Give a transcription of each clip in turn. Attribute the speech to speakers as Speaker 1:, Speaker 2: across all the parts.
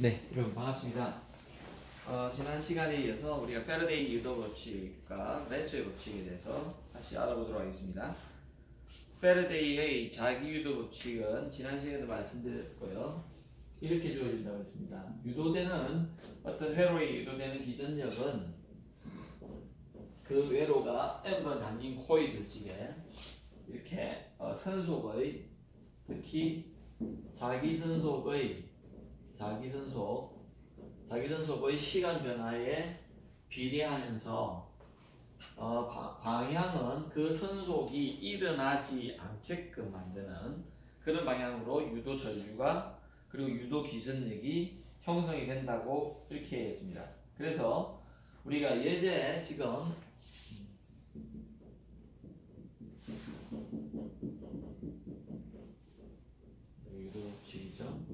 Speaker 1: 네, 여러분 반갑습니다. 지난 시간에 이어서 우리가 패러데이 유도 법칙과 렌츠의 법칙에 대해서 다시 알아보도록 하겠습니다. 패러데이의 자기 유도 법칙은 지난 시간에도 말씀드렸고요. 이렇게 주어진다고 했습니다. 유도되는 어떤 회로에 유도되는 기전력은 그 회로가 M번 담긴 코일을 찌게 이렇게 선속의 특히 자기선속의 시간 변화에 비례하면서 방향은 그 선속이 일어나지 않게끔 만드는 그런 방향으로 유도 전류가 그리고 유도 기전력이 형성이 된다고 이렇게 했습니다. 그래서 우리가 예제 지금 유도 법칙이죠.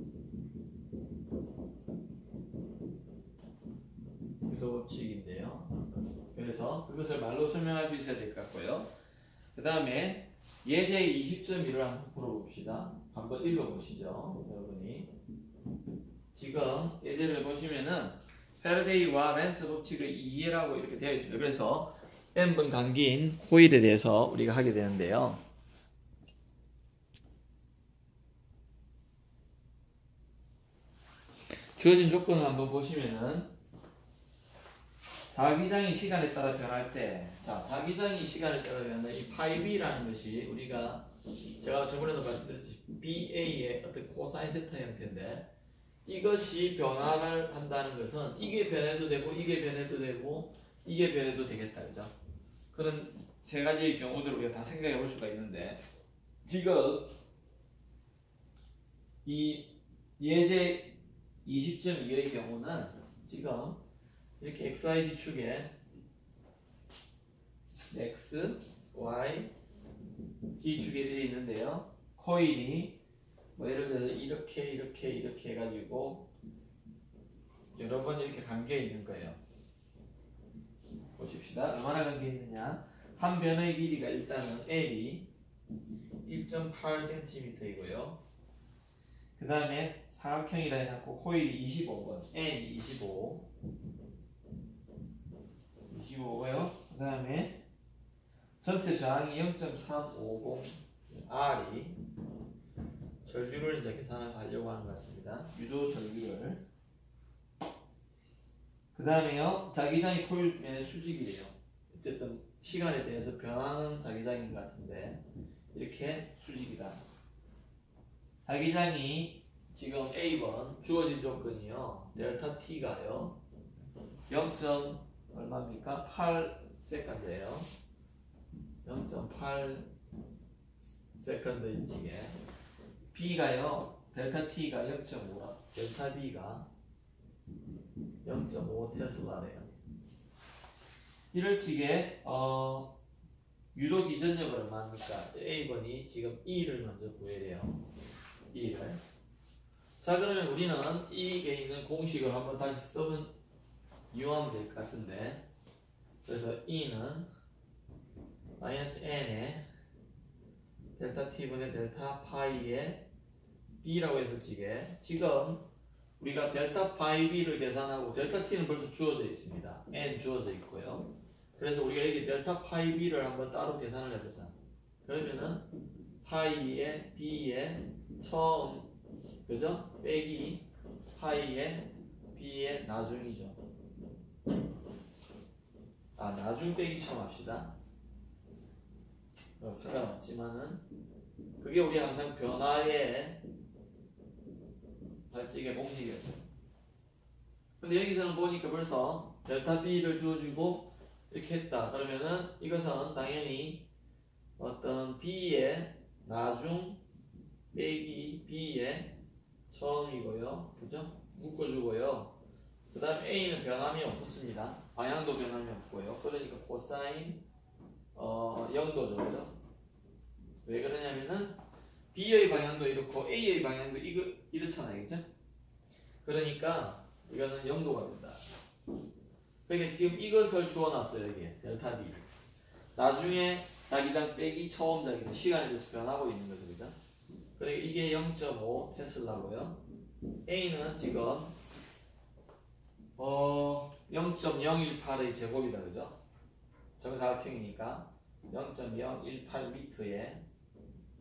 Speaker 1: 유도 법칙인데요. 그래서 그것을 말로 설명할 수 있어야 될 것 같고요. 그 다음에 예제 20.1을 한번 풀어봅시다. 한번 읽어보시죠. 여러분이 지금 예제를 보시면은 패러데이와 렌츠 법칙의 이해라고 이렇게 되어 있습니다. 그래서 N번 감긴 코일에 대해서 우리가 하게 되는데요. 주어진 조건을 한번 보시면은 자기장이 시간에 따라 변할 때, 자기장이 시간에 따라 변하는 이 파이 B라는 것이 우리가 제가 저번에도 말씀드렸듯이 BA의 어떤 코사인 세타 형태인데 이것이 변화를 한다는 것은 이게 변해도 되고 이게 변해도 되고 이게 변해도 되겠다, 그죠? 그런 세 가지의 경우들을 우리가 다 생각해 볼 수가 있는데 지금 이 예제 20.2의 경우는 지금 이렇게 XYZ 축에 X, Y, Z 축에 되어 있는데요. 코일이 뭐 예를 들어서 이렇게 해가지고 여러 번 이렇게 감겨 있는 거예요. 보십시다. 얼마나 감겨 있느냐? 한 변의 길이가 일단은 L이 1.8cm이고요. 그 다음에 사각형이라 해놓고 코일이 25번, N이 25고요. 그 다음에 전체 저항이 0.350 R이 전류를 이제 계산하려고 하는 것 같습니다. 유도 전류를. 그 다음에요, 자기장이 코일면의 수직이래요. 어쨌든 시간에 대해서 변하는 자기장인 것 같은데 이렇게 수직이다. 자기장이 지금 A번 주어진 조건이요. 델타 T가요. 0. 얼마입니까? 8세컨드예요. 0.8세컨드인지게 B가요. 델타 T가 0.5라. 델타 B가 0.5 테슬라래요. 이럴 적에 유도 기전력은 얼마입니까? A번이 지금 E를 먼저 구해래요. E를. 자, 그러면 우리는 이게 있는 공식을 한번 다시 써본 이용하면 될 것 같은데, 그래서 E는 마이너스 N에 델타 T분의 델타 파이의 B라고 했었지게 지금 우리가 델타 파이 B를 계산하고 델타 T는 벌써 주어져 있습니다. N 주어져 있고요. 그래서 우리가 여기 델타 파이 B를 한번 따로 계산을 해보자. 그러면은 파이의 B의 처음, 그죠? 빼기 파이의 B의 나중이죠. 나중 빼기 처음 합시다. 상관없지만은 그게 우리 항상 변화의 발칙의 공식이었죠. 근데 여기서는 보니까 벌써 델타 B를 주어주고 이렇게 했다. 그러면은 이것은 당연히 어떤 B의 나중 빼기 B의 처음이고요. 그죠? 묶어주고요. 그 다음 A는 변함이 없었습니다. 방향도 변함이 없고요. 그러니까 코사인 0도죠. 그죠? 왜 그러냐면은 B의 방향도 이렇고 A의 방향도 이렇잖아요. 그죠? 그러니까 이거는 0도가 된다. 그러니까 지금 이것을 주어놨어요. 여기에 델타 B를. 나중에 자기장 빼기 처음 자기장 시간에 대해서 변하고 있는 거죠. 그죠? 그러니까 이게 0.5 테슬라고요. A는 지금 0.018의 제곱이다, 그죠? 정사각형이니까 0.018m의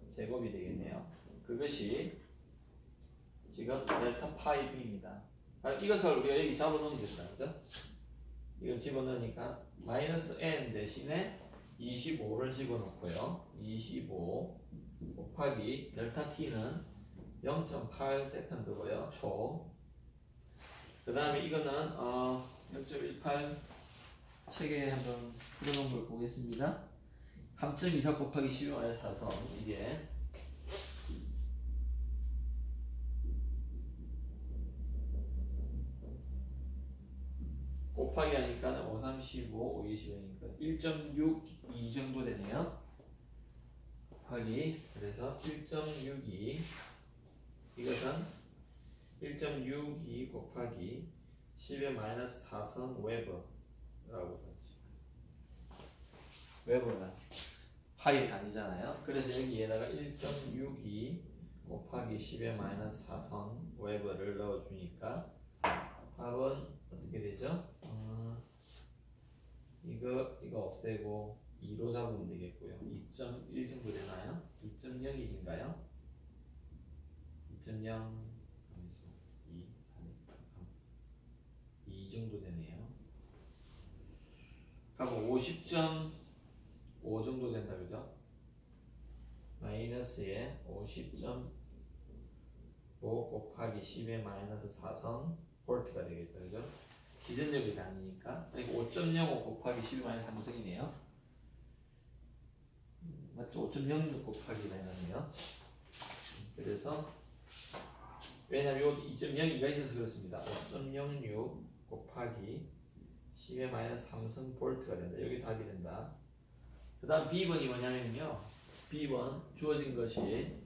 Speaker 1: 제곱이 되겠네요. 그것이 지금 델타 파이 b입니다. 이것을 우리가 여기 잡아놓으면 된다, 그죠? 이걸 집어넣으니까 마이너스 n 대신에 25를 집어넣고요. 25 곱하기 델타 t는 0.8세컨드고요. 초. 그 다음에 이거는 0.18 책에 한번 풀어놓은 걸 보겠습니다. 3.24 곱하기 12마이너스 4선 이게 곱하기 하니까 5, 3, 15, 5, 25니까 1.62 정도 되네요. 곱하기 그래서 1.62 이것은 1.62 곱하기 10의 마이너스 4선 웨버라고 하죠. 웨버가 파이 단위잖아요. 그래서 여기에다가 1.62 곱하기 10의 마이너스 4선 웨버를 넣어주니까 답은 어떻게 되죠? 이거 없애고 2로 잡으면 되겠고요. 2.1 정도 되나요? 2.01인가요? 2.0 2 정도 되네요. 그럼 50.5 정도 된다, 그죠? 마이너스에 50.5 곱하기 10의 마이너스 4선 볼트가 되겠다, 그죠? 기전력이 다니니까. 그러니까 5.05 곱하기 10의 마이너스 3성이네요. 맞죠? 5.06 곱하기가 해놨네요. 그래서 왜냐면 2.02가 있어서 그렇습니다. 5.06 곱하기 10의 마이너스 3선 볼트가 된다. 여기 답이 된다. 그 다음 B번이 뭐냐면요. B번 주어진 것이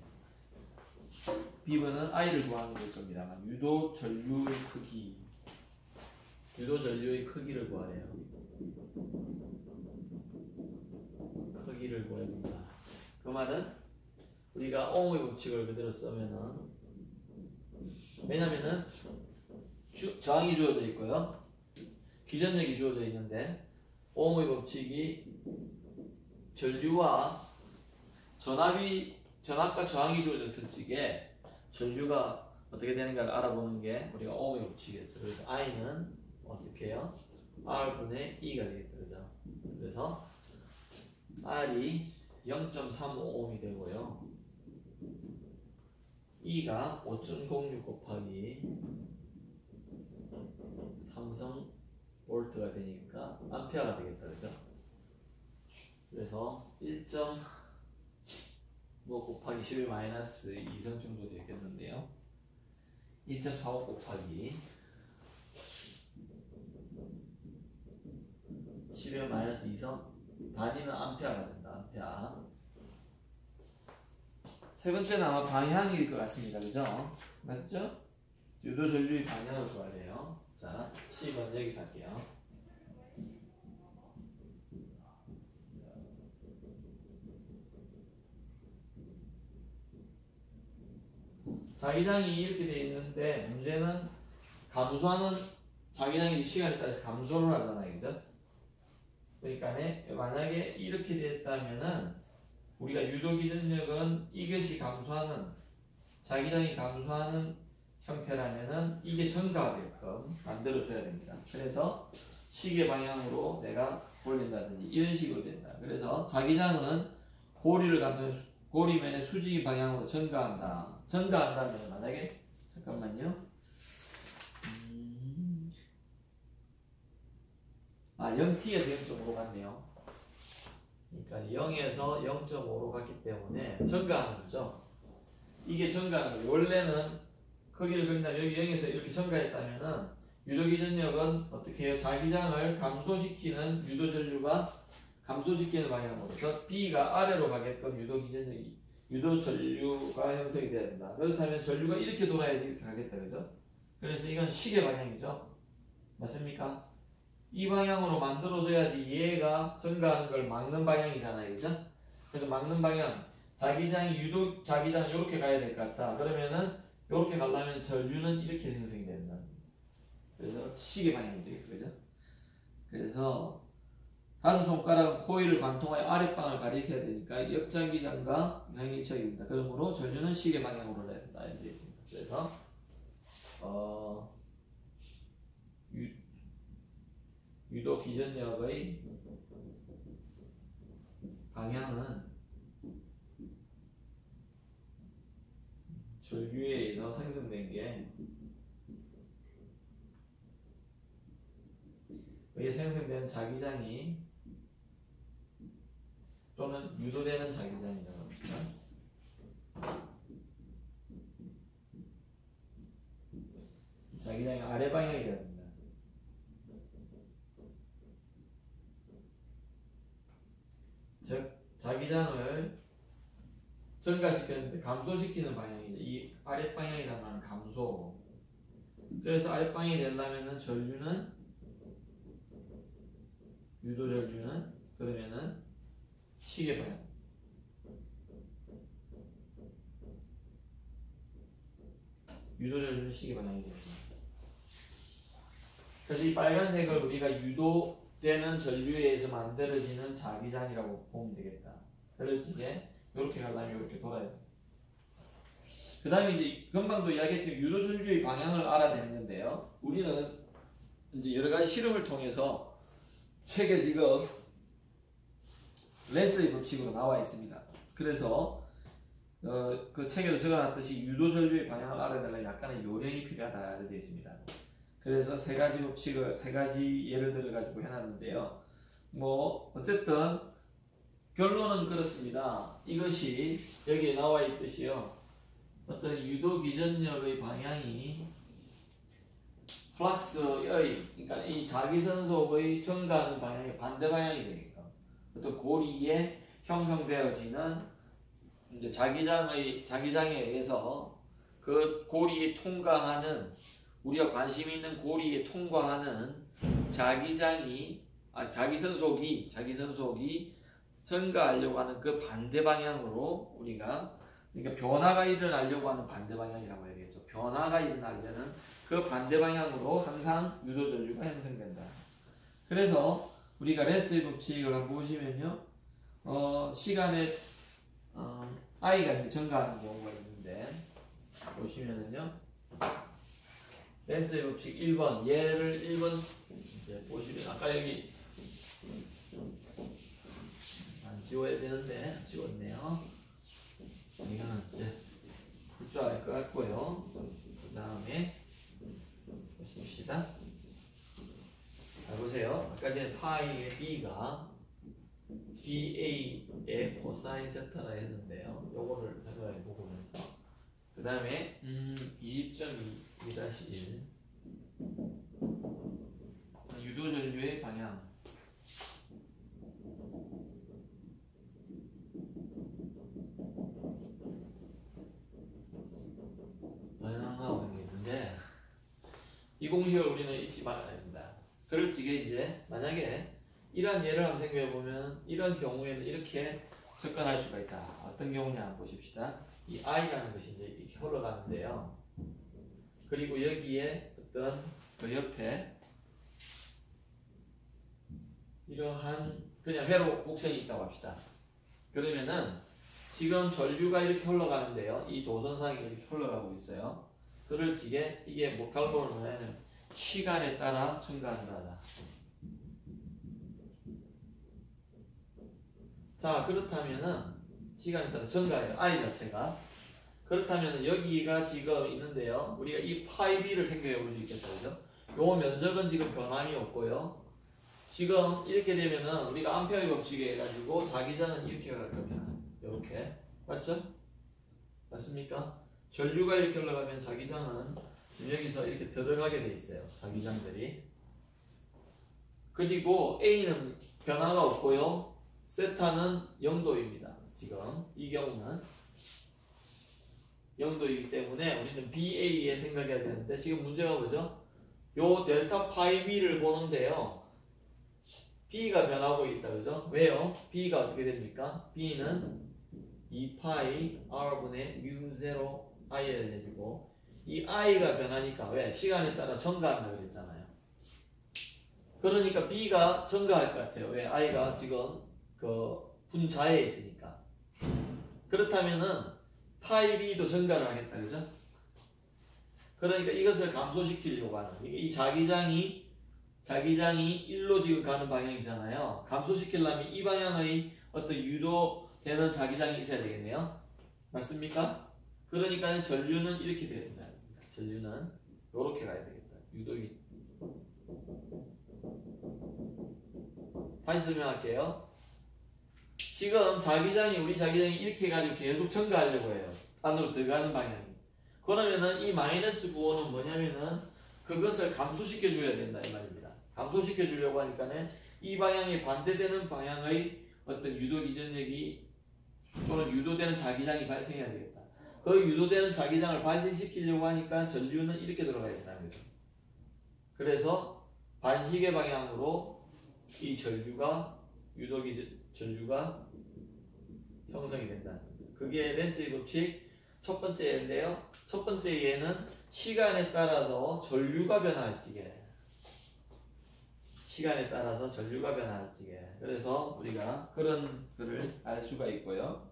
Speaker 1: B번은 I를 구하는 걸 겁니다. 유도 전류의 크기. 유도 전류의 크기를 구하래요. 크기를 구해야 된다. 그 말은 우리가 ohm의 법칙을 그대로 쓰면은 왜냐면은 저항이 주어져 있고요. 기전력이 주어져 있는데 ohm의 법칙이 전류와 전압과 저항이 주어졌을 적에 전류가 어떻게 되는가를 알아보는 게 우리가 ohm의 법칙이었죠. 그래서 I는 어떻게 해요? R분의 E가 되겠다. 그죠? 그래서 R이 0.35ohm이 되고요. E가 5.06 곱하기 3성 볼트가 되니까 암페어가 되겠다. 그죠? 그래서 1.5 곱하기 10의 마이너스 2성 정도 되겠는데요. 1.45 곱하기 10의 마이너스 2성 단위는 암페어가 된다. 암페어. 세 번째는 아마 방향일 것 같습니다. 그죠? 맞죠? 유도 전류의 방향을 구하래요. 자, 10번 여기서 할게요. 자기장이 이렇게 되어 있는데 문제는 감소하는 자기장이 시간에 따라서 감소를 하잖아요. 그죠? 그러니까 만약에 이렇게 됐다면은 우리가 유도기전력은 이것이 감소하는 자기장이 감소하는 형태라면은 이게 증가하게끔 만들어줘야 됩니다. 그래서 시계 방향으로 내가 돌린다든지 이런 식으로 된다. 그래서 자기장은 고리면의 수직 방향으로 증가한다. 증가한다면 만약에 잠깐만요. 0t에서 0.5로 갔네요. 그러니까 0에서 0.5로 갔기 때문에 증가하는 거죠. 이게 증가하는 거죠. 원래는 크기를 그린다면 여기 0에서 이렇게 증가했다면은 유도기전력은 어떻게 해요? 자기장을 감소시키는 유도전류가 감소시키는 방향으로 저 B가 아래로 가게끔 유도전류가 형성이 돼야 된다. 그렇다면 전류가 이렇게 돌아야지 이렇게 가겠다. 그죠? 그래서 이건 시계 방향이죠. 맞습니까? 이 방향으로 만들어줘야지 얘가 증가하는 걸 막는 방향이잖아요. 그죠? 그래서 막는 방향 자기장이 자기장은 이렇게 가야 될 것 같다. 그러면은 이렇게 가려면 전류는 이렇게 형성이 된다. 그래서 시계 방향이 되겠죠. 그죠? 그래서 다섯 손가락은 코일을 관통하여 아랫방을 가리켜야 되니까 역장기장과 방향이 일치하게 됩니다. 그러므로 전류는 시계 방향으로 흘러야 된다. 이렇게 되어 있습니다. 그래서 유도 기전력의 방향은 전류에 의해서 생성된 게 이게 생성되는 자기장이 또는 유도되는 자기장이라고 합시다. 자기장이 아래 방향이 돼야 됩니다. 즉 자기장을 증가시키는데 감소시키는 방향이죠. 이 아래 방향이라는 말은 감소. 그래서 아래 방향이 되려면은 유도 전류는 그러면은 시계 방향. 유도 전류는 시계 방향이 됩니다. 그래서 이 빨간색을 우리가 유도되는 전류에 의해서 만들어지는 자기장이라고 보면 되겠다. 그렇지게 이렇게 가려면 이렇게 돌아야 돼. 그 다음에 이제 금방도 이야기했지만 유도 전류의 방향을 알아야 되는 건데요. 우리는 이제 여러 가지 실험을 통해서 책에 지금 렌츠의 법칙으로 나와 있습니다. 그래서 그 책에도 적어놨듯이 유도 전류의 방향을 알아내려면 약간의 요령이 필요하다 이렇게 되어 있습니다. 그래서 세 가지 법칙을 세 가지 예를 들어 가지고 해놨는데요. 뭐 어쨌든 결론은 그렇습니다. 이것이 여기에 나와 있듯이요. 어떤 유도 기전력의 방향이 플락스의 그러니까 이 자기선속의 증가하는 방향의 반대 방향이 되니까 어떤 고리에 형성되어지는 이제 자기장에 의해서 그 고리에 통과하는 우리가 관심 있는 고리에 통과하는 자기선속이 증가하려고 하는 그 반대 방향으로 우리가 그러니까 변화가 일어나려고 하는 반대 방향이라고 해야겠죠. 변화가 일어나려는 그 반대 방향으로 항상 유도 전류가 형성된다. 그래서 우리가 렌츠의 법칙을 한번 보시면요, 시간에 I가 이제 증가하는 경우가 있는데 보시면은요, 렌츠의 법칙 1번 얘를 1번 이제 보시면 아까 여기 안 지워야 되는데 지웠네요. 이거는 이제 풀 줄 알 것 같고요. 그 다음에 보십시다. 자 보세요. 아까 전에 파이의 b가 BA의 코사인 세타라 했는데요. 요거를 생각해 보면서 그 다음에 20.2-1 유도 전류의 방향 방향하고 있는데 이 공식을 우리는 잊지 말아야 됩니다. 그럴지게 이제 만약에 이런 예를 한번 생각해 보면 이런 경우에는 이렇게 접근할 수가 있다. 어떤 경우냐 한번 보십시다. 이 I라는 것이 이제 이렇게 흘러가는데요. 그리고 여기에 어떤 그 옆에 이러한 그냥 회로 곡선이 있다고 합시다. 그러면은 지금 전류가 이렇게 흘러가는데요. 이 도선상이 이렇게 흘러가고 있어요. 그럴지게 이게 뭐 갈보는 시간에 따라 증가한다. 자 그렇다면은 시간에 따라 증가해요. I 자체가. 그렇다면 여기가 지금 있는데요. 우리가 이 파이 b를 생각해 볼 수 있겠죠. 그죠? 요 면적은 지금 변함이 없고요. 지금 이렇게 되면은 우리가 암페어의 법칙에 해가지고 자기장은 이렇게 갈 겁니다. 이렇게. 맞죠? 맞습니까? 전류가 이렇게 흘러가면 자기장은 여기서 이렇게 들어가게 돼 있어요. 자기장들이. 그리고 A는 변화가 없고요. 세타는 0도입니다. 지금 이 경우는 0도이기 때문에 우리는 BA에 생각해야 되는데 지금 문제가 뭐죠? 요 델타 파이 B를 보는데요. B가 변하고 있다. 그죠? 왜요? B가 어떻게 됩니까? B는 2파이 R분의 μ0 I를 내리고 이 i가 변하니까 왜? 시간에 따라 증가한다 그랬잖아요. 그러니까 b가 증가할 것 같아요. 왜? i가 지금 그 분자에 있으니까. 그렇다면은 파이 b도 증가를 하겠다, 그죠? 그러니까 이것을 감소시키려고 하는 이 자기장이 1로 지금 가는 방향이잖아요. 감소시키려면 이 방향의 어떤 유도되는 자기장이 있어야 되겠네요. 맞습니까? 그러니까 전류는 이렇게 돼야 된다. 전류는 이렇게 가야 되겠다. 유도기. 다시 설명할게요. 지금 우리 자기장이 이렇게 해가지고 계속 증가하려고 해요. 안으로 들어가는 방향이. 그러면은 이 마이너스 9호는 뭐냐면은 그것을 감소시켜 줘야 된다 이 말입니다. 감소시켜 주려고 하니까는 이 방향에 반대되는 방향의 어떤 유도 기전력이 또는 유도되는 자기장이 발생해야 되겠다. 그 유도되는 자기장을 발생시키려고 하니까 전류는 이렇게 돌아가야 된다는 거죠. 그래서 반시계 방향으로 이 전류가 전류가 형성이 된다. 그게 렌츠의 법칙 첫 번째 예인데요. 첫 번째 예는 시간에 따라서 전류가 변화할지게. 시간에 따라서 전류가 변화할지게. 그래서 우리가 그런 거를 알 수가 있고요.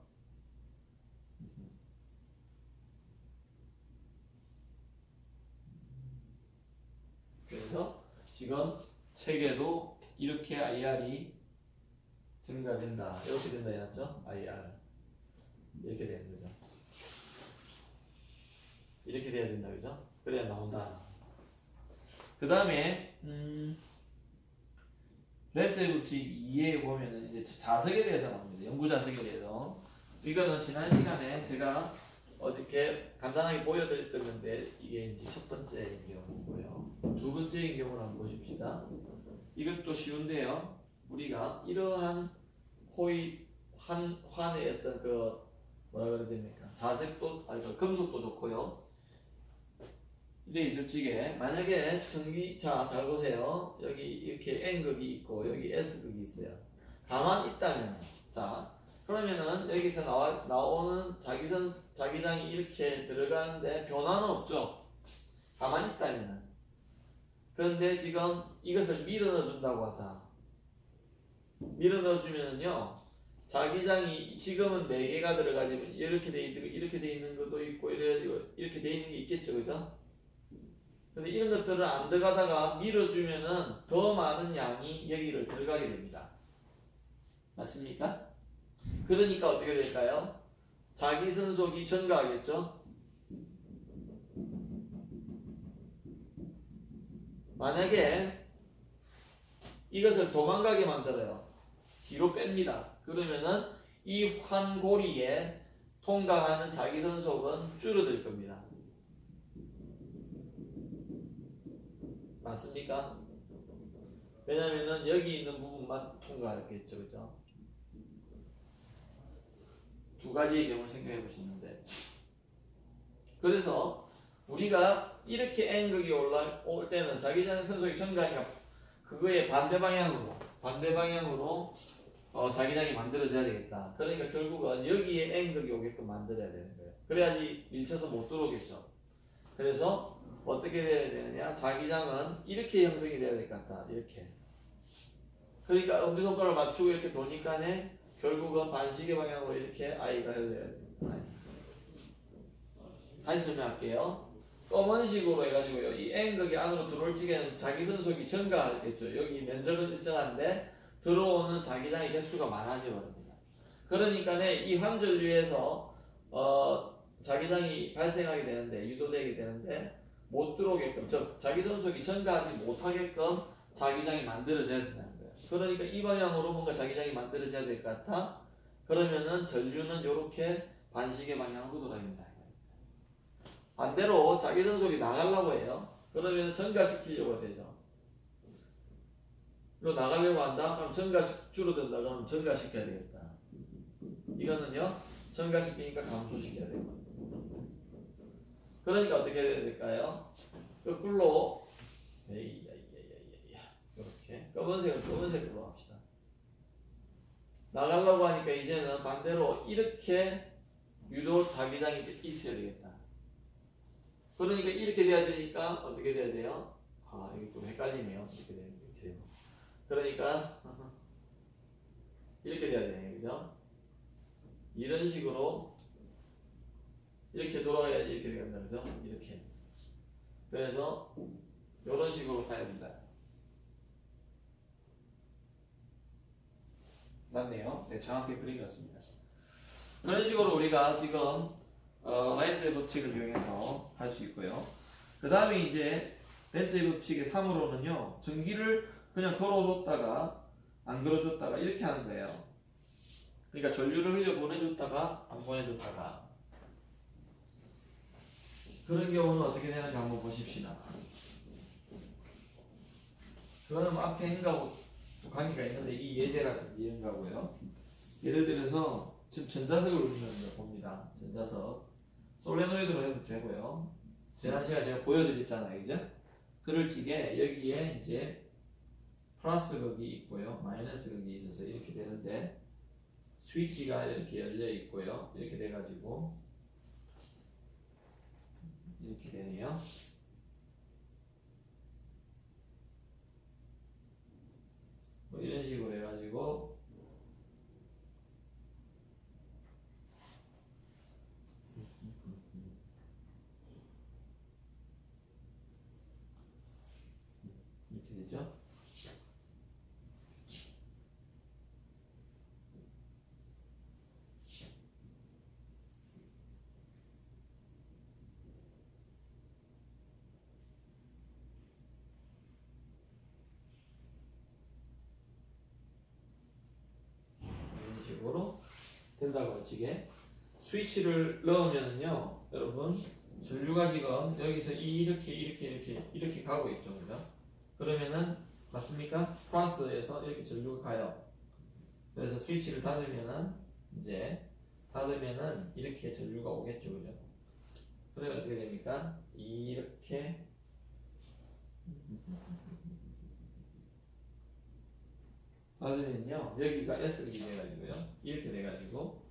Speaker 1: 그래서 지금 책에도 이렇게 IR이 증가된다. 이렇게 된다 해놨죠? IR. 이렇게 되는 거죠. 이렇게 돼야 된다, 그죠? 그래야 나온다. 그 다음에, 렌츠의 법칙 2에 보면은 이제 자석에 대해서 나옵니다. 연구 자석에 대해서. 이거는 지난 시간에 제가 어저께 간단하게 보여드렸던 건데, 이게 이제 첫 번째인 경우고요. 두 번째인 경우를 한번 보십시다. 이것도 쉬운데요. 우리가 이러한 환의 어떤 뭐라 그래야 됩니까? 자색도, 금속도 좋고요. 이래 있을 적에 만약에 잘 보세요. 여기 이렇게 N극이 있고 여기 S극이 있어요. 가만히 있다면 그러면은 여기서 나오는 자기장이 이렇게 들어가는데 변화는 없죠. 가만히 있다면은. 그런데 지금 이것을 밀어 넣어준다고 하자. 밀어 넣어주면은요, 자기장이 지금은 4개가 들어가지만 이렇게 돼 있는 것도 있고 이렇게 돼 있는 게 있겠죠, 그죠? 근데 이런 것들을 안 들어가다가 밀어주면은 더 많은 양이 여기를 들어가게 됩니다. 맞습니까? 그러니까 어떻게 될까요? 자기선속이 증가하겠죠? 만약에 이것을 도망가게 만들어요. 뒤로 뺍니다. 그러면은 이 환고리에 통과하는 자기선속은 줄어들 겁니다. 맞습니까? 왜냐면은 여기 있는 부분만 통과하겠죠, 그죠? 두 가지의 경우를 생각해 보시는데, 그래서 우리가 이렇게 N극이 올 때는 자기장 선속이 증가하니까 그거의 반대 방향으로 자기장이 만들어져야 되겠다. 그러니까 결국은 여기에 N극이 오게끔 만들어야 되는 거예요. 그래야지 밀쳐서 못 들어오겠죠. 그래서 어떻게 돼야 되느냐? 자기장은 이렇게 형성이 돼야 될 것 같다. 이렇게. 그러니까 엄지손가락을 맞추고 이렇게 도니까네 결국은 반시계 방향으로 이렇게 I가 흘러야 됩니다. 다시 설명할게요. 검은식으로 해가지고요. 이 N극이 안으로 들어올 적에는 자기선속이 증가하겠죠. 여기 면적은 일정한데 들어오는 자기장의 개수가 많아져 버립니다. 그러니까네 이 환전류에서 자기장이 발생하게 되는데, 유도되게 되는데 못 들어오게끔, 즉 자기선속이 증가하지 못하게끔 자기장이 만들어져야 된다는 거예요. 그러니까 이 방향으로 뭔가 자기장이 만들어져야 될 것 같아. 그러면은 전류는 이렇게 반시계 방향으로 돌아갑니다. 반대로 자기선속이 나가려고 해요. 그러면 증가시키려고 되죠. 이거 나가려고 한다? 그럼 줄어든다. 그러면 증가시켜야 되겠다. 이거는요, 증가시키니까 감소시켜야 되고. 그러니까 어떻게 해야 될까요? 거꾸로, 이렇게. 검은색으로 합시다. 나가려고 하니까 이제는 반대로 이렇게 유도 자기장이 있어야 되겠다. 그러니까 이렇게 돼야 되니까 어떻게 돼야 돼요? 아, 이게 좀 헷갈리네요. 이렇게 되면 이렇게 되면. 그러니까 이렇게 돼야 되네, 그죠? 이런 식으로 이렇게 돌아가야지 이렇게 된다, 그죠? 이렇게. 그래서 이런 식으로 가야 된다. 맞네요. 네, 정확히 그린 것 같습니다. 그런 식으로 우리가 지금 라이트의 법칙을 이용해서 할 수 있고요. 그 다음에 이제 렌츠의 법칙의 3으로는요, 전기를 그냥 걸어줬다가 안 걸어줬다가 이렇게 하는 거예요. 그러니까 전류를 흘려 보내줬다가 안 보내줬다가 그런 경우는 어떻게 되는지 한번 보십시다. 그거는 뭐 앞에 행가하고 또 관계가 있는데 이 예제라든지 이런 거고요. 예를 들어서 지금 전자석을 우리는 봅니다. 전자석 솔레노이드로 해도 되고요. 지난 시간에 제가 보여드렸잖아요, 그죠? 그럴 적에 여기에 이제 플러스 극이 있고요, 마이너스 극이 있어서 이렇게 되는데 스위치가 이렇게 열려 있고요, 이렇게 돼가지고 이렇게 되네요. 뭐 이런 식으로 해가지고 이렇게 되죠. 이런 식으로 된다고 치게 스위치를 넣으면은요, 여러분 전류가 지금 여기서 이렇게 가고 있죠, 그죠? 그러면은 맞습니까? 플러스에서 이렇게 전류가 가요. 그래서 스위치를 닫으면은 이렇게 전류가 오겠죠, 그죠? 그러면 어떻게 됩니까? 이렇게 닫으면요, 여기가 S극이 돼가지고요, 이렇게 돼가지고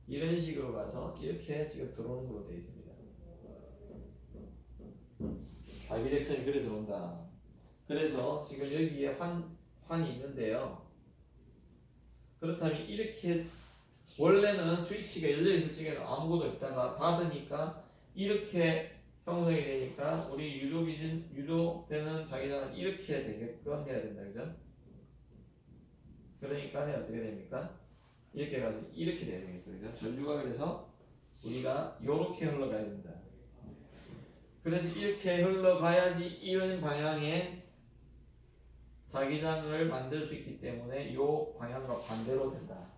Speaker 1: 이런 식으로 가서 이렇게 지금 들어오는 걸로 되어 있습니다. 바이렉선이 그래 들어온다. 그래서 지금 여기에 환이 있는데요. 그렇다면 이렇게 원래는 스위치가 열려있을 적에는 아무것도 없다가 닫으니까 이렇게 형성이 되니까 우리 유도되는 자기장은 이렇게 되게끔 해야 된다, 그죠? 그러니까 어떻게 됩니까? 이렇게 가서 이렇게 돼야 되겠죠, 그죠? 전류가 그래서 우리가 이렇게 흘러가야 된다. 그래서 이렇게 흘러가야지 이런 방향의 자기장을 만들 수 있기 때문에 이 방향과 반대로 된다.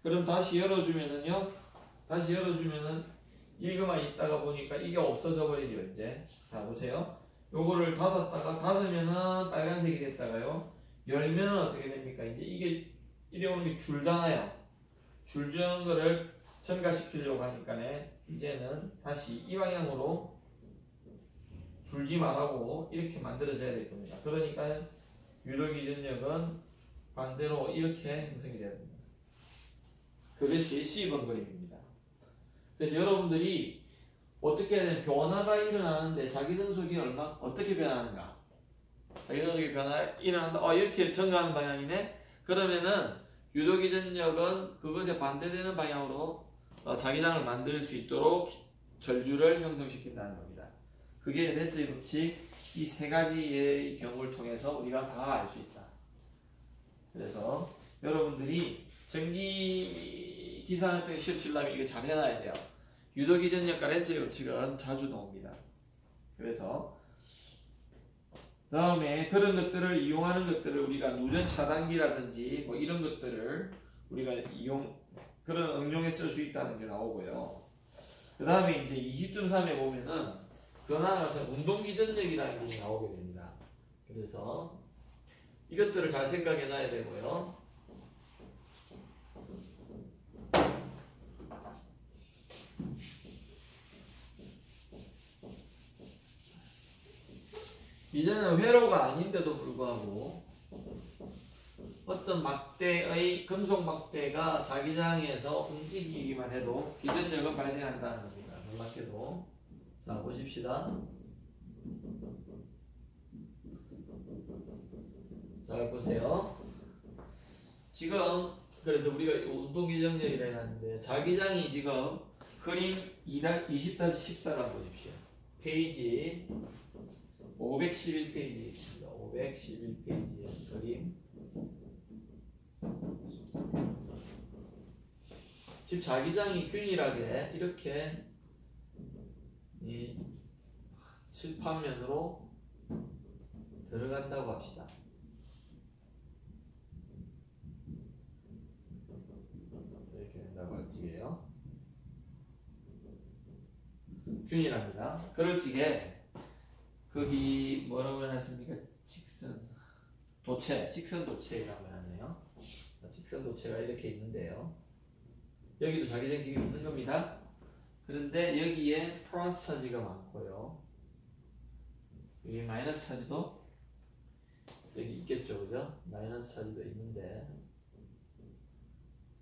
Speaker 1: 그럼 다시 열어주면은요, 이거만 있다가 보니까 이게 없어져 버리죠, 이제. 자, 보세요. 요거를 닫았다가 닫으면은 빨간색이 됐다가요, 열면은 어떻게 됩니까? 이제 이게 이래 오는 게 줄잖아요. 줄주는 거를 첨가시키려고 하니까 이제는 다시 이 방향으로 줄지 말라고 이렇게 만들어져야 될 겁니다. 그러니까 유도기전력은 반대로 이렇게 형성이 돼야 됩니다. 그것이 C번 그림입니다. 그래서 여러분들이 어떻게 해야 되면 변화가 일어나는데 자기전속이 어떻게 변하는가? 자기전속이 일어난다. 이렇게 전가하는 방향이네? 그러면은 유도기전력은 그것에 반대되는 방향으로 자기장을 만들 수 있도록 전류를 형성시킨다는 겁니다. 그게 렌츠의 법칙, 이 세 가지의 경우를 통해서 우리가 다 알 수 있다. 그래서 여러분들이 전기 기사 같은 시험 치려면 이거 잘 해놔야 돼요. 유도기전력과 렌츠의 법칙은 자주 나옵니다. 그래서 다음에 그런 것들을 이용하는 것들을 우리가 누전 차단기라든지 뭐 이런 것들을 우리가 그런 응용에 쓸 수 있다는 게 나오고요. 그 다음에 이제 20.3에 보면은 더 나아가서 운동기전력이라는 게 나오게 됩니다. 그래서 이것들을 잘 생각해 놔야 되고요. 이제는 회로가 아닌데도 불구하고 어떤 막대의 금속 막대가 자기장에서 움직이기만 해도 기전력은 발생한다는 겁니다. 놀랍게도. 자, 보십시다. 잘 보세요. 지금 그래서 우리가 운동기정력이라 해놨는데 자기장이 지금 그림 20-14라 보십시오. 페이지 511페이지에 있습니다. 511페이지에 그림. 지금 자기장이 균일하게 이렇게 이 칠판면으로 들어간다고 합시다. 이렇게 된다고 할 적이에요. 균일합니다. 그럴 적에 거기 뭐라고 해놨습니까? 직선 도체라고 해놨네요. 직선 도체가 이렇게 있는데요. 여기도 자기장 지금 있는 겁니다. 그런데 여기에 플러스 차지가 많고요. 여기 마이너스 차지도 여기 있겠죠, 그죠? 마이너스 차지도 있는데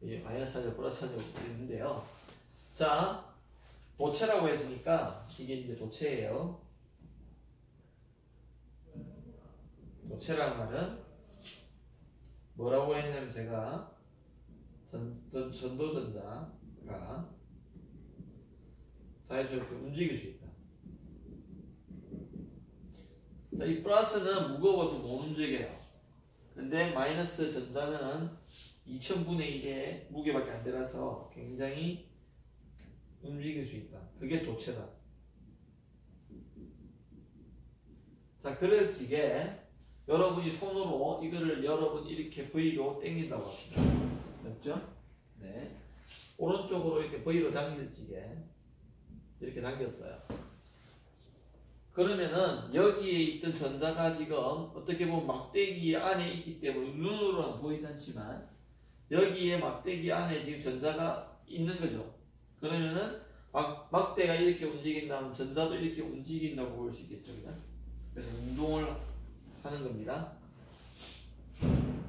Speaker 1: 여기 마이너스 차지와 플러스 차지가 있는데요. 자, 도체라고 했으니까 이게 이제 도체예요. 도체란 말은 뭐라고 했냐면 제가 전도전자가 자연스럽게 움직일 수 있다. 자, 이 플러스는 무거워서 못 움직여요. 근데 마이너스 전자는 2000분의 1의 무게밖에 안 되라서 굉장히 움직일 수 있다. 그게 도체다. 자, 그럴 적에 여러분이 손으로 이거를 여러분 이렇게 V로 당긴다고 합시다. 맞죠? 네. 오른쪽으로 이렇게 V로 당길 적에 이렇게 당겼어요. 그러면은 여기에 있던 전자가 지금 어떻게 보면 막대기 안에 있기 때문에 눈으로는 보이지 않지만 여기에 막대기 안에 지금 전자가 있는 거죠. 그러면은 막대가 이렇게 움직인다면 전자도 이렇게 움직인다고 볼 수 있겠죠. 그냥? 그래서 운동을 하는 겁니다.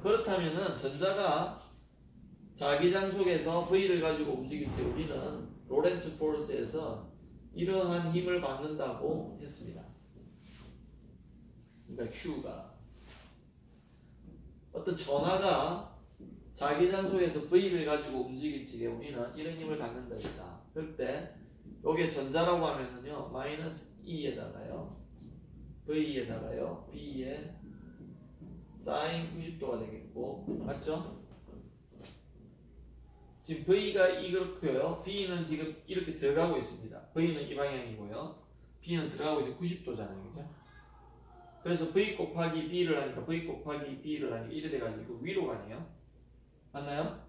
Speaker 1: 그렇다면은 전자가 자기장 속에서 V를 가지고 움직일 때 우리는 로렌츠 포스에서 이러한 힘을 받는다고 했습니다. 그러니까 Q가 어떤 전하가 자기장 속에서 V를 가지고 움직일 적에 우리는 이런 힘을 받는다 했다. 그럴 때 요게 전자라고 하면은요 마이너스 E에다가요 V에다가요 B에 사인 90도가 되겠고 맞죠? 지금 V가 이렇고요. B는 지금 이렇게 들어가고 있습니다. V는 이 방향이고요. B는 들어가고 있어요. 90도잖아요. 그죠? 그래서 V 곱하기 B를 하니까 V 곱하기 B를 하니까 이래 돼가지고 위로 가네요. 맞나요?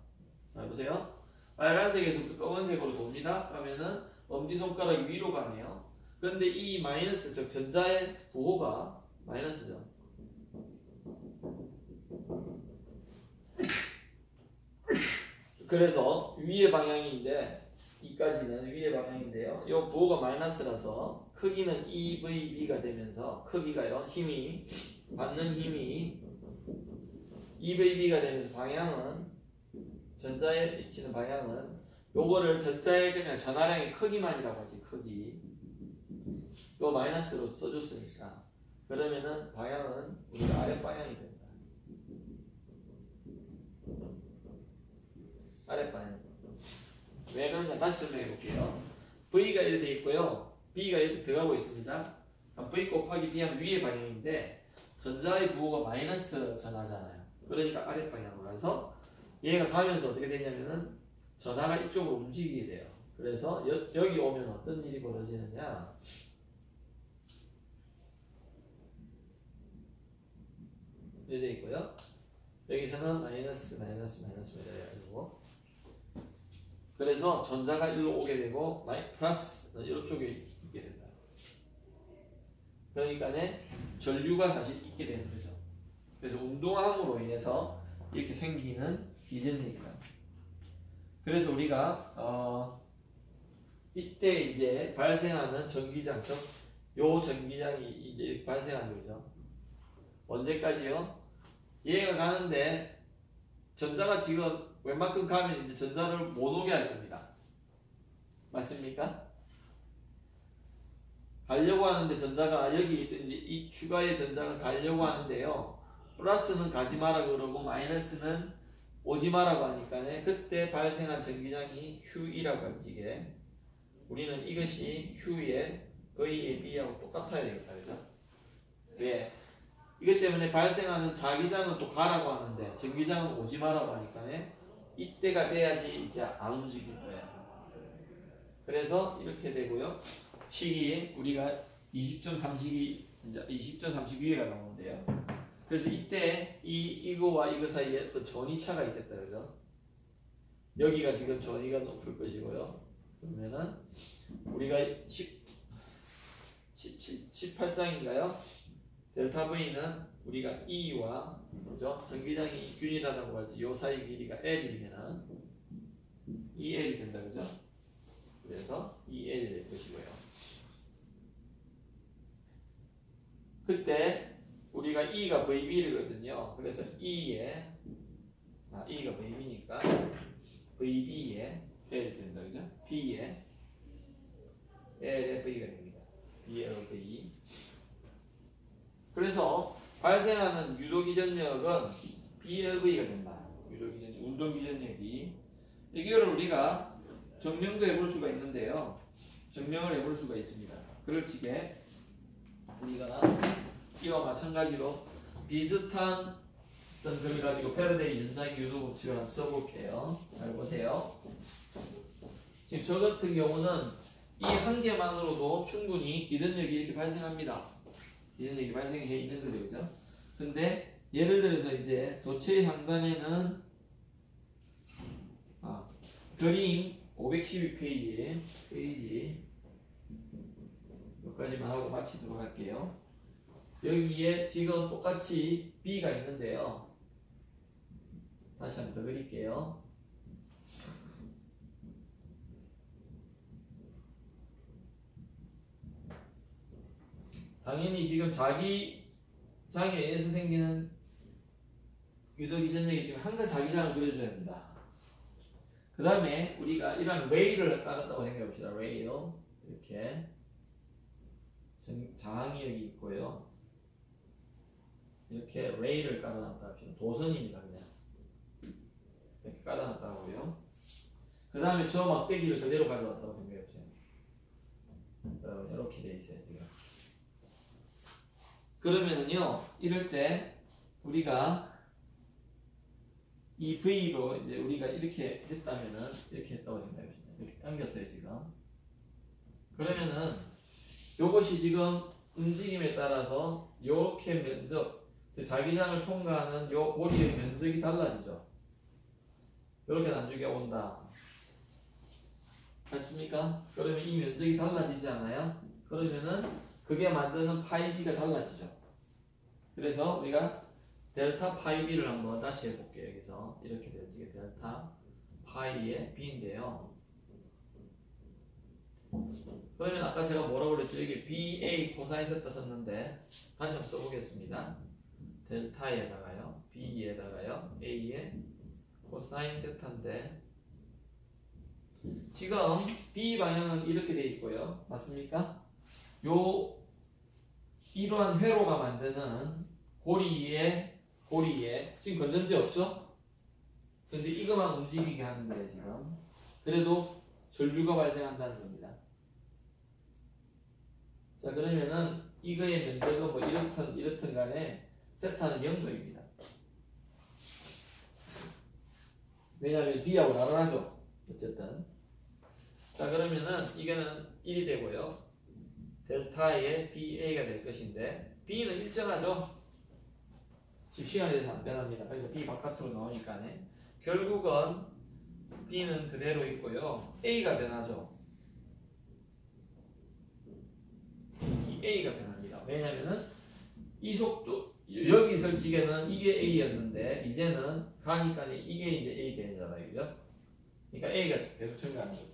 Speaker 1: 자, 보세요. 빨간색에서부터 검은색으로 돕니다. 그러면은 엄지손가락이 위로 가네요. 그런데 이 마이너스, 즉 전자의 부호가 마이너스죠. 그래서 위의 방향인데 이까지는 위의 방향인데요. 이 부호가 마이너스라서 크기는 EVB가 되면서 크기가요. 힘이 받는 힘이 EVB가 되면서 방향은 전자에 미치는 방향은 요거를 전자의 그냥 전하량의 크기만이라고 하지. 크기 이거 마이너스로 써줬으니까 그러면은 방향은 우리가 아랫방향이 된다. 아랫방향. 왜 그러냐 다시 설명해 볼게요. V가 이렇게 돼 있고요. B가 이렇게 들어가고 있습니다. V 곱하기 B 하면 위의 방향인데 전자의 부호가 마이너스 전하잖아요. 그러니까 아랫방향으로 해서 얘가 가면서 어떻게 되냐면은 전하가 이쪽으로 움직이게 돼요. 그래서 여기 오면 어떤 일이 벌어지느냐 이렇게 돼 있고요. 여기서는 마이너스 해가지고 그래서 전자가 일로 오게 되고 플러스는 이쪽에 있게 된다. 그러니까 전류가 다시 있게 되는 거죠. 그래서 운동함으로 인해서 이렇게 생기는 기전이니까. 그래서 우리가 이때 이제 발생하는 전기장, 즉 요 전기장이 이제 발생하는 거죠. 언제까지요? 얘가 가는데 전자가 지금 웬만큼 가면 이제 전자를 못 오게 할 겁니다. 맞습니까? 가려고 하는데 전자가 여기 이제 이 추가의 전자가 가려고 하는데요. 플러스는 가지 마라 그러고 마이너스는 오지 마라고 하니까 그때 발생한 전기장이 Q이라고 할지 이게 우리는 이것이 Q의 V의 B하고 똑같아야 되겠다. 그죠? 왜? 이것 때문에 발생하는 자기장은 또 가라고 하는데 전기장은 오지 마라고 하니까 이때가 돼야지 이제 안 움직일 거예요. 그래서 이렇게 되고요. 식이 우리가 20.32가 나오는데요. 그래서 이때 이거와 이거 사이에 또 전위차가 있겠다. 그죠? 여기가 지금 전위가 높을 것이고요. 그러면은 우리가 18장인가요? 델타 V는 우리가 E와 그죠? 전기장이 균이라고 할지 요 사이 길이가 L이면 EL이 된다. 그죠? 그래서 EL이 될 것이고요. 그때 우리가 E가 VB거든요. 그래서 E가 VB니까 VB에 L이 된다. 그죠? B에 L의 V가 됩니다. BLV. 그래서 발생하는 유도기전력은 BLV가 된다. 유도기전력, 운동기전력이. 이거를 우리가 증명도 해볼 수가 있는데요. 증명을 해볼 수가 있습니다. 그럴 적에 우리가 이와 마찬가지로 비슷한 어떤 걸 가지고 패러데이 전자기 유도 법칙을 한번 써볼게요. 잘 보세요. 지금 저 같은 경우는 이 한 개만으로도 충분히 기전력이 이렇게 발생합니다. 기전력이 발생해 있는 거죠, 그죠? 근데 예를 들어서 이제 도체 상단에는 그림 512페이지 여기까지만 하고 마치도록 할게요. 여기에 지금 똑같이 B가 있는데요. 다시 한번 더 그릴게요. 당연히 지금 자기 장에 의해서 생기는 유도기전력이기 때문에 항상 자기장을 그려줘야 됩니다. 그 다음에 우리가 이런 레일을 깔았다고 생각해봅시다. 레일 이렇게 저항력이 있고요. 이렇게 레일을 깔아놨다 합시다. 도선입니다. 그냥 이렇게 깔아놨다고요. 그 다음에 저 막대기를 그대로 가져왔다고 생각해보세요. 여러분 이렇게 돼 있어요 지금. 그러면은요 이럴 때 우리가 이 V로 이제 우리가 이렇게 했다면은 이렇게 했다고 생각해봅시다. 이렇게 당겼어요 지금. 그러면은 요것이 지금 움직임에 따라서 요렇게 면적, 자기장을 통과하는 요 고리의 면적이 달라지죠. 요렇게 나중에 온다. 맞습니까? 그러면 이 면적이 달라지지 않아요? 그러면은 그게 만드는 파이 B가 달라지죠. 그래서 우리가 델타 파이 B를 한번 다시 해볼게요. 여기서 이렇게 되지. 델타 파이의 B인데요. 그러면 아까 제가 뭐라고 그랬죠? 여기 BA 코사인 세타 썼는데 다시 한번 써보겠습니다. 델타에다가요, B에다가요, A에 코사인 세타인데 지금 B 방향은 이렇게 돼 있고요. 맞습니까? 요 이러한 회로가 만드는 고리에 지금 건전지 없죠? 근데 이것만 움직이게 하는 거예요 지금. 그래도 전류가 발생한다는 겁니다. 자 그러면은 이거의 면적은 뭐 이렇든 간에 세타는 0도입니다. 왜냐하면 B하고 나눠나죠. 어쨌든. 자 그러면은 이거는 1이 되고요. 델타의 BA가 될 것인데 B는 일정하죠. 지금 시간에 대해서 안 변합니다. 그러니까 B 바깥으로 나오니까 결국은 B는 그대로 있고요. A가 변하죠. 이 A가 변합니다. 왜냐면은 이 속도 여기 설치기에는 이게 A였는데 이제는 가니까 이게 이제 A 되잖아요. 그죠? 그러니까 A가 계속 증가하는 거죠.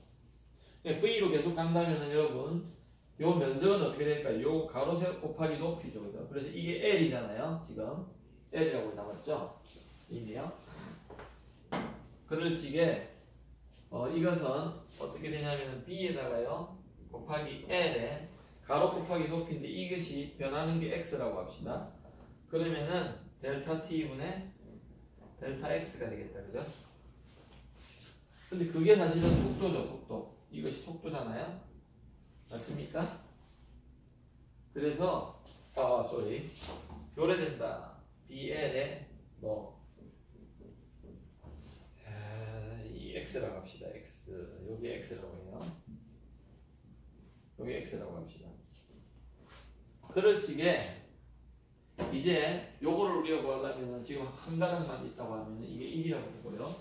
Speaker 1: 그러니까 V로 계속 간다면은 여러분 요 면적은 어떻게 될까요? 요 가로 세로 곱하기 높이죠. 그죠? 그래서 이게 L이잖아요. 지금 L이라고 나왔죠? 이네요. 그럴 적에 이것은 어떻게 되냐면 B에다가요 곱하기 L에 가로 곱하기 높이인데 이것이 변하는 게 x라고 합시다. 그러면은 델타 t분의 델타 x가 되겠다. 그죠? 근데 그게 사실은 속도죠. 속도. 이것이 속도잖아요. 맞습니까? 그래서 교래된다. BL에 뭐 이 x라고 합시다. x. 여기 x라고 해요. 여기 x라고 합시다. 그럴 적에 이제 요거를 우리가 구하려면 지금 한 가닥만 있다고 하면 이게 1이라고 보고요.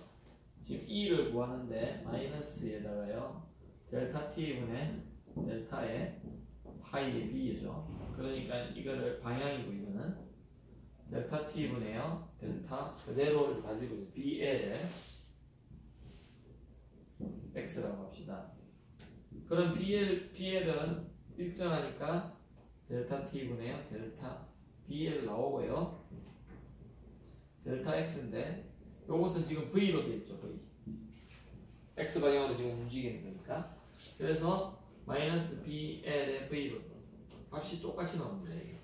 Speaker 1: 지금 2를 구하는데 마이너스에다가요. 델타 t분의 델타의 파이의 b죠. 그러니까 이거를 방향이고 이거는 델타 t분의요. 델타 그대로를 가지고 있는 BL에 x라고 합시다. 그럼 BL은 일정하니까 델타 t분의요. 델타 BL 나오고요. 델타 x인데 요것은 지금 V로 되어 있죠. V. X 방향으로 지금 움직이는 거니까. 그래서 마이너스 BL의 V로 값이 똑같이 나옵니다. 이게.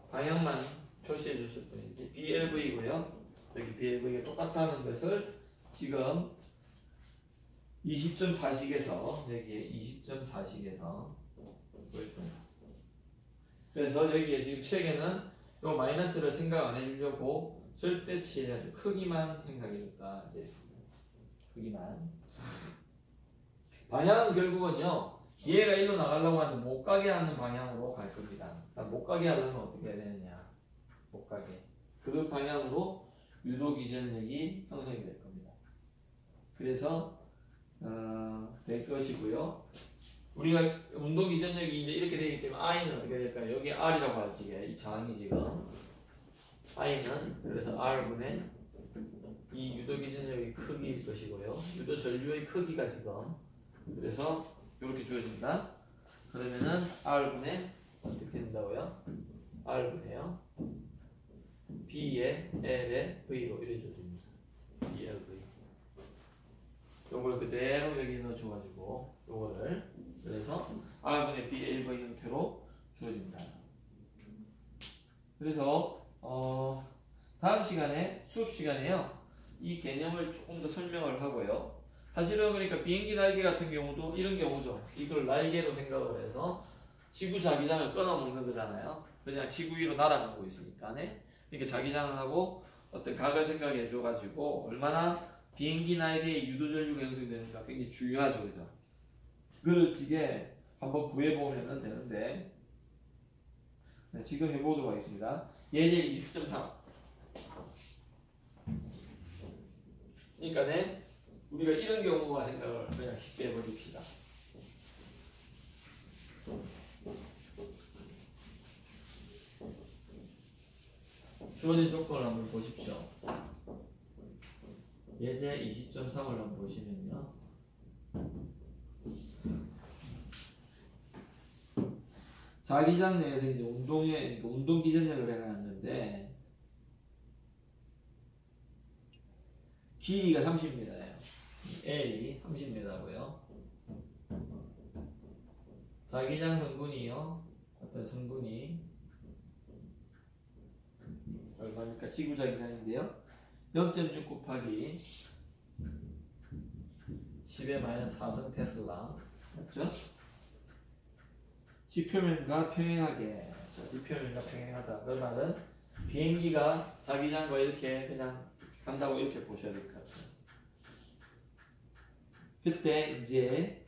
Speaker 1: 방향만 표시해 주실 뿐이지 BLV고요. 여기 BLV가 똑같다는 것을 지금 20.4식에서 여기에 20.4식에서 보여줍니다. 그래서 여기에 지금 책에는 요 마이너스를 생각 안 해주려고 절대치의 아주 크기만 생각해줬다. 크기만. 방향은 결국은요. 얘가 일로 나가려고 하는데 못 가게 하는 방향으로 갈 겁니다. 못 가게 하려면 어떻게 해야 되느냐. 못 가게. 그 방향으로 유도 기전력이 형성이 될 겁니다. 그래서 될 것이고요. 우리가 운동 기전력이 이제 이렇게 되기 때문에 I는 어떻게 될까요? 여기 R이라고 하지. 이 저항이 지금 I는 그래서 R분의 이 유도 기전력의 크기일 것이고요. 유도 전류의 크기가 지금 그래서 이렇게 주어진다. 그러면은 R분의 어떻게 된다고요? R분의요. B의 L의 V로 이래 주어집니다. BLV. 요걸 그대로 여기 넣어줘가지고 요거를 그래서 R분의 BLV 형태로 주어집니다. 그래서 다음 시간에 수업 시간에요. 이 개념을 조금 더 설명을 하고요. 사실은 그러니까 비행기 날개 같은 경우도 이런 경우죠. 이걸 날개로 생각을 해서 지구 자기장을 끊어먹는 거잖아요. 그냥 지구 위로 날아가고 있으니까. 네? 그러니까 자기장을 하고 어떤 각을 생각해 줘가지고 얼마나 비행기 날개의 유도전류가 형성되는가 굉장히 중요하죠. 그죠? 그걸 지게 한번 구해보면 되는데 네, 지금 해보도록 하겠습니다. 예제 20.3 그러니까 네, 우리가 이런 경우가 생각을 그냥 쉽게 해버립시다. 주어진 조건을 한번 보십시오. 예제 20.3을 한번 보시면요. 자기장 내에서 이제 운동 기전력을 해라는 건데 길이가 30m예요. L이 30m고요. 자기장 성분이요. 어떤 성분이 얼마니까 지구 자기장인데요. 0.6 곱하기 10의 마이너스 4성 테슬라 맞죠? 지표면과 평행하게. 자, 지표면과 평행하다. 그 말은 비행기가 자기장과 이렇게 그냥 간다고 이렇게 보셔야 될 것 같아요. 그때 이제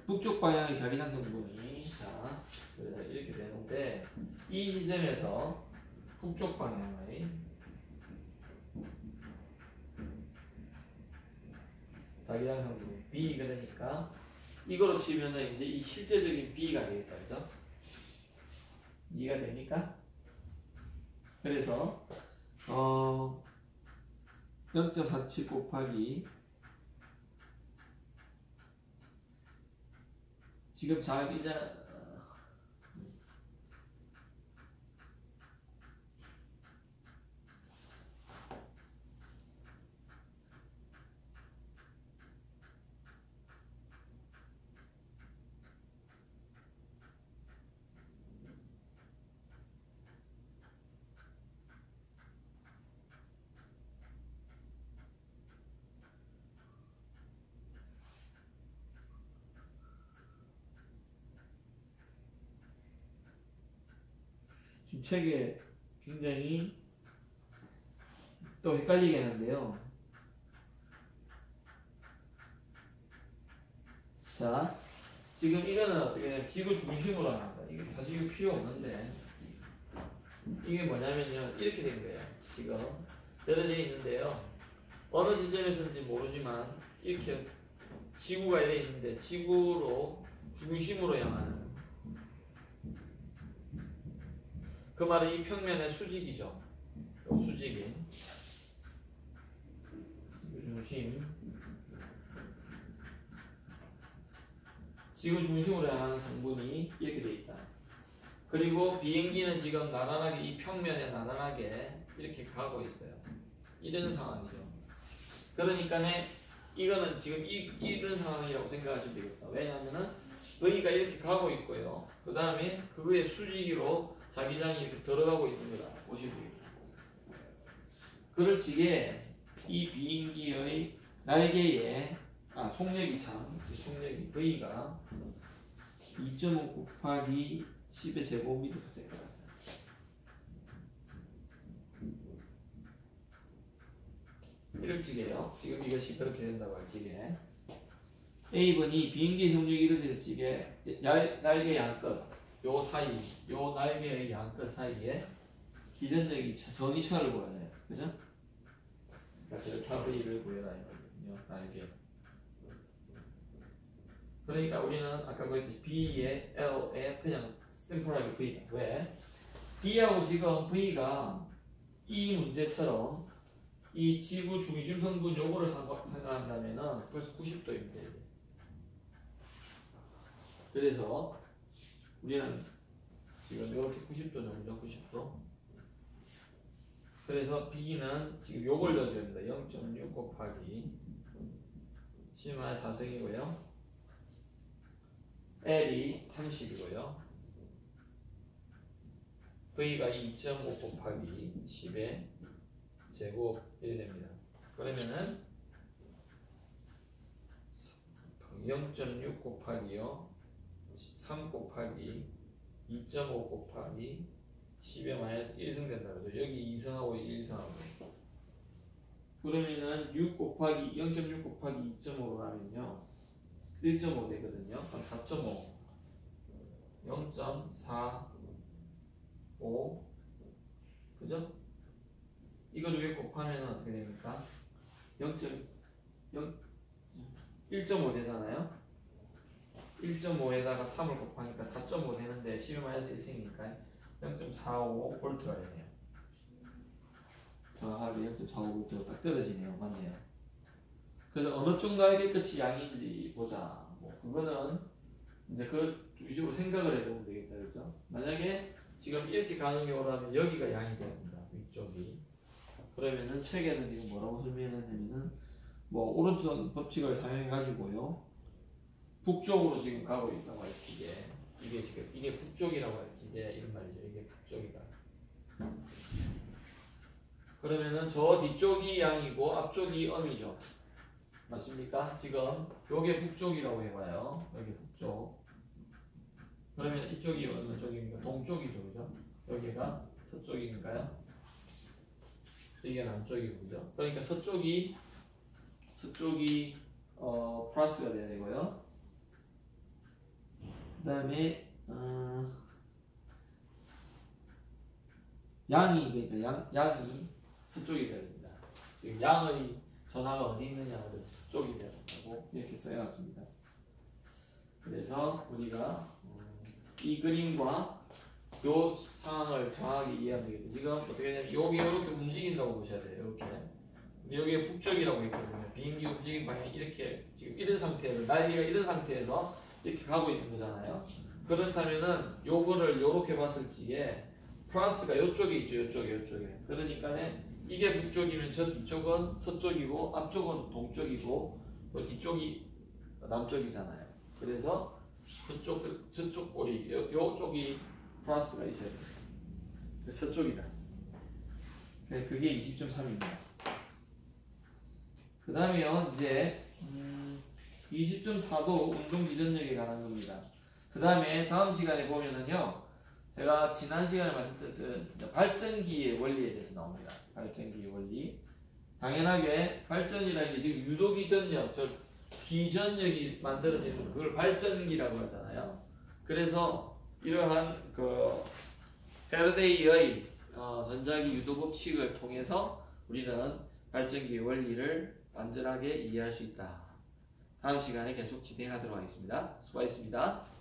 Speaker 1: 북쪽 방향의 자기장 성분이 자 그래서 이렇게 되는데 이 지점에서 북쪽 방향의 자기장 성분 B 그러니까 이거로 치면은 이제 이 실제적인 B가 되겠다. 그죠? 이해가 됩니까? 그래서 0.47 곱하기 지금 자기장 지금 책에 굉장히 또 헷갈리게 하는데요. 자, 지금 이거는 어떻게 되냐면 지구 중심으로 합니다. 이게 사실 이거 필요 없는데 이게 뭐냐면요, 이렇게 된 거예요. 지금 떨어져 있는데요. 어느 지점에서인지 모르지만 이렇게 지구가 이래 있는데 지구로 중심으로 향하는, 그 말은 이 평면의 수직이죠. 수직인 지구 중심으로 향하는 성분이 이렇게 돼 있다. 그리고 비행기는 지금 나란하게 이 평면에 나란하게 이렇게 가고 있어요. 이런 상황이죠. 그러니까 이거는 지금 이런 상황이라고 생각하시면 되겠다. 왜냐하면은 V가 이렇게 가고 있고요. 그 다음에 그거의 수직으로 자기장이 이렇게 들어가고 있는 거다 보시면 되겠다. 그럴 적에 이 비행기의 날개에 속력이 속력이 V가 2.5 곱하기 10의 제곱미터 세컨드. 이럴 적에요. 지금 이것이 그렇게 된다고 할 적에 A번이 비행기의 속력이 이렇게 될 적에 날개 양끝 요 사이, 요 날개의 양끝 사이에 기전력이 전이차를 구하네요. 그죠? 그러니까 델타 V를 구해라 이거거든요. 날개. 그러니까 우리는 아까 그랬듯이 B에 L에 그냥 심플하게 V다. 왜? B하고 지금 V가 이 문제처럼 이 지구 중심 성분 요거를 생각한다면은 벌써 90도입니다. 그래서 우리는 지금 이렇게 90도 정도, 90도. 그래서 B는 지금 요걸 넣어줘야 됩니다. 0.6 곱하기 10의 4승이고요. L이 30이고요. V가 2.5 곱하기 10의 제곱 이렇게 됩니다. 그러면은 0.6 곱하기요 3 곱하기 2.5 곱하기 10의 마이너스 1승 된다 그러죠. 여기 2승하고 1승하고 그러면은 6 곱하기 0.6 곱하기 2.5로 하면요 1.5 되거든요. 그럼 4.5 0.45 그죠? 이걸 위에 곱하면 어떻게 됩니까? 1.5 되잖아요. 1.5에다가 3을 곱하니까 4.5 되는데 10-1이니까 0.45 볼트가 되네요. 정확하게 0.45 볼트가 딱 떨어지네요. 맞네요. 그래서 어느 쪽 날개 끝이 양인지 보자. 뭐 그거는 이제 그 주식으로 생각을 해보면 되겠다, 그죠? 만약에 지금 이렇게 가는 경우라면 여기가 양이 됩니다. 위쪽이. 그러면은 책에는 지금 뭐라고 설명했냐면은 뭐 오른쪽 법칙을 사용해 가지고요 북쪽으로 지금 가고 있다고 할지 이게 지금 이게 북쪽이라고 할지 이런 말이죠. 이게 북쪽이다. 그러면은 저 뒤쪽이 양이고 앞쪽이 음이죠. 맞습니까? 지금 요게 북쪽이라고 해봐요. 여기 북쪽. 그러면 이쪽이 어느 쪽입니까? 동쪽이죠, 그죠? 여기가 서쪽이니까요. 이게 남쪽이고, 그죠? 그러니까 서쪽이 플러스가 돼야 되고요. 그 다음에 그러니까 양이 서쪽이 돼야 됩니다. 지금 양의 전하가 어디 있느냐 그래서 서쪽이 돼야 된다고 이렇게 써놨습니다. 그래서 우리가 이 그림과 요 상황을 정확하게 이해하면 되겠죠. 지금 어떻게 되냐면 여기 이렇게 움직인다고 보셔야 돼요. 이렇게. 근데 여기에 북쪽이라고 했거든요. 비행기 움직임 방향이 이렇게 지금 이런 상태에서 날개가 이런 상태에서 이렇게 가고 있는 거잖아요. 그렇다면은 요거를 요렇게 봤을 적에 플러스가 요쪽에 있죠. 요쪽에. 그러니까 이게 북쪽이면 저 뒤쪽은 서쪽이고 앞쪽은 동쪽이고 또 뒤쪽이 남쪽이잖아요. 그래서 저쪽 꼬리 요쪽이 플러스가 있어야 돼요. 서쪽이다. 그게 20.3입니다. 그 다음에요, 이제 20.4도 운동 기전력에 관한 겁니다. 그 다음에 다음 시간에 보면은요, 제가 지난 시간에 말씀드렸던 발전기의 원리에 대해서 나옵니다. 발전기의 원리. 당연하게 발전이라는 게 지금 유도기전력, 저 기전력이 만들어지는 그걸 발전기라고 하잖아요. 그래서 이러한 그 패러데이의 전자기 유도 법칙을 통해서 우리는 발전기의 원리를 완전하게 이해할 수 있다. 다음 시간에 계속 진행하도록 하겠습니다. 수고하셨습니다.